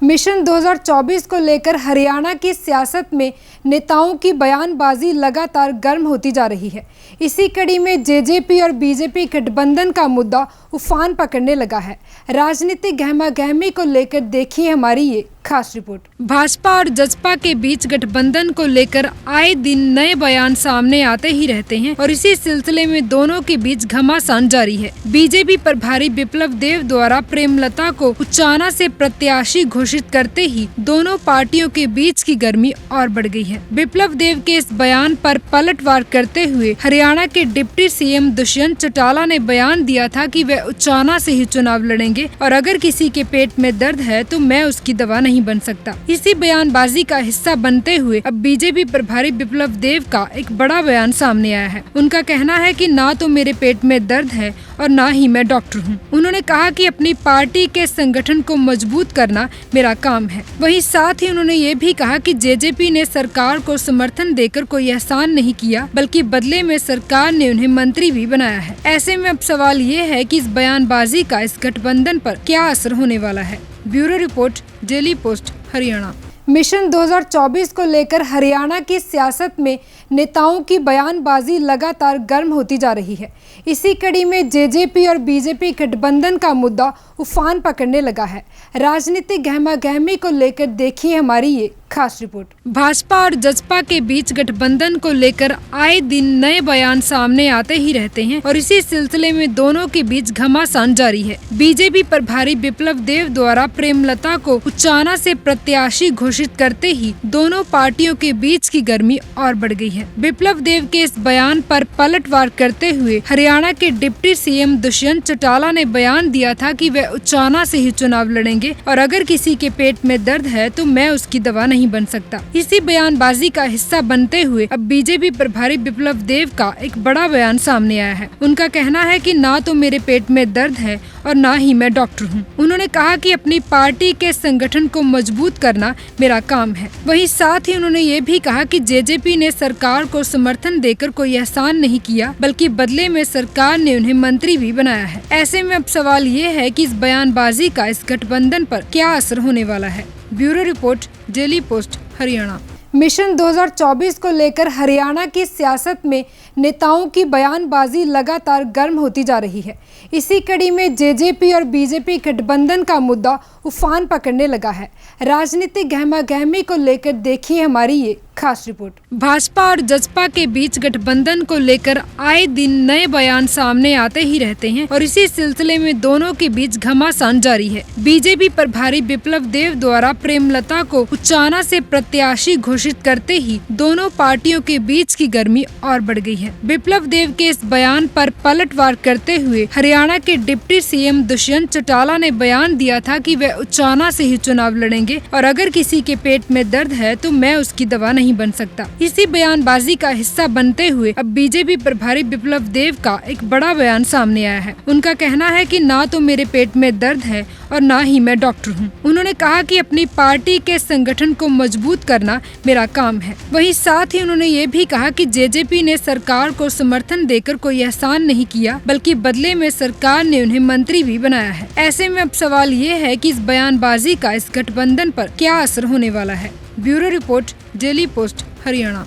Mission 2024 को लेकर हरियाणा की सियासत में नेताओं की बयानबाजी लगातार गर्म होती जा रही है। इसी कड़ी में जेजेपी और बीजेपी गठबंधन का मुद्दा उफान पकड़ने लगा है। राजनीतिक गहमागहमी को लेकर देखिए हमारी ये खास रिपोर्ट। भाजपा और जसपा के बीच गठबंधन को लेकर आए दिन नए बयान सामने आते ही रहते हैं और इसी सिलसिले में दोनों के बीच घमासान जारी है। बीजेपी प्रभारी विप्लव देव द्वारा प्रेमलता को उचाना से प्रत्याशी घोषित करते ही दोनों पार्टियों के बीच की गर्मी और बढ़ गई है। विप्लव देव के इस बयान पर पलटवार करते हुए हरियाणा के डिप्टी सीएम दुष्यंत चौटाला ने बयान दिया था कि वे उचाना से ही चुनाव लड़ेंगे और अगर किसी के पेट में दर्द है तो मैं उसकी दवा नहीं बन सकता। इसी बयानबाजी का हिस्सा बनते हुए अब बीजेपी प्रभारी विप्लव देव का एक बड़ा बयान सामने आया है। उनका कहना है कि ना तो मेरे पेट में दर्द है और ना ही मैं डॉक्टर हूं। उन्होंने कहा कि अपनी पार्टी के संगठन को मजबूत करना मेरा काम है। वहीं साथ ही उन्होंने ये भी कहा कि जेजेपी ने सरकार को समर्थन देकर कोई एहसान नहीं किया, बल्कि बदले में सरकार ने उन्हें मंत्री भी बनाया है। ऐसे में अब सवाल ये है कि इस बयानबाजी का इस गठबंधन पर क्या असर होने वाला है। Bureau report, daily post, Haryana. Mission 2024 को लेकर हरियाणा की सियासत में नेताओं की बयानबाजी लगातार गर्म होती जा रही है। इसी कड़ी में जेजेपी और बीजेपी गठबंधन का मुद्दा उफान पकड़ने लगा है। राजनीतिक गहमागहमी को लेकर देखिए हमारी ये खास रिपोर्ट। भाजपा और जसपा के बीच गठबंधन को लेकर आए दिन नए बयान सामने आते ही रहते हैं और इसी सिलसिले में दोनों के बीच घमासान जारी है। बीजेपी प्रभारी विप्लव देव द्वारा प्रेमलता को उचाना से प्रत्याशी घोषित करते ही दोनों पार्टियों के बीच की गर्मी और बढ़ गई है। विप्लव देव के इस बयान पर पलटवार करते हुए हरियाणा के डिप्टी सीएम दुष्यंत चौटाला ने बयान दिया था कि वे उचाना से ही चुनाव लड़ेंगे और अगर किसी के पेट में दर्द है तो मैं उसकी दवा नहीं बन सकता। इसी बयानबाजी का हिस्सा बनते हुए अब बीजेपी प्रभारी विप्लव देव का एक बड़ा बयान सामने आया है। उनका कहना है कि ना तो मेरे पेट में दर्द है और ना ही मैं डॉक्टर हूं। उन्होंने कहा कि अपनी पार्टी के संगठन को मजबूत करना मेरा काम है। वहीं साथ ही उन्होंने ये भी कहा कि जेजेपी ने सरकार को समर्थन देकर कोई एहसान नहीं किया, बल्कि बदले में सरकार ने उन्हें मंत्री भी बनाया है। ऐसे में अब सवाल ये है कि इस बयानबाजी का इस गठबंधन पर क्या असर होने वाला है। Bureau report, daily post, Haryana. Mission 2024 को लेकर हरियाणा की सियासत में नेताओं की बयानबाजी लगातार गर्म होती जा रही है। इसी कड़ी में जेजेपी और बीजेपी गठबंधन का मुद्दा उफान पकड़ने लगा है। राजनीतिक गहमागहमी को लेकर देखिए हमारी ये खास रिपोर्ट। भाजपा और जसपा के बीच गठबंधन को लेकर आए दिन नए बयान सामने आते ही रहते हैं और इसी सिलसिले में दोनों के बीच घमासान जारी है। बीजेपी प्रभारी विप्लव देव द्वारा प्रेमलता को उचाना से प्रत्याशी घोषित करते ही दोनों पार्टियों के बीच की गर्मी और बढ़ गई है। विप्लव देव के इस बयान पर पलटवार करते हुए हरियाणा के डिप्टी सीएम दुष्यंत चौटाला ने बयान दिया था कि वे उचाना से ही चुनाव लड़ेंगे और अगर किसी के पेट में दर्द है तो मैं उसकी दवा नहीं बन सकता। इसी बयानबाजी का हिस्सा बनते हुए अब बीजेपी प्रभारी विप्लव देव का एक बड़ा बयान सामने आया है। उनका कहना है कि ना तो मेरे पेट में दर्द है और ना ही मैं डॉक्टर हूं। उन्होंने कहा कि अपनी पार्टी के संगठन को मजबूत करना मेरा काम है। वहीं साथ ही उन्होंने ये भी कहा कि जेजेपी ने सरकार को समर्थन देकर कोई एहसान नहीं किया, बल्कि बदले में सरकार ने उन्हें मंत्री भी बनाया है। ऐसे में अब सवाल ये है कि इस बयानबाजी का इस गठबंधन पर क्या असर होने वाला है। Bureau report, daily post, Haryana.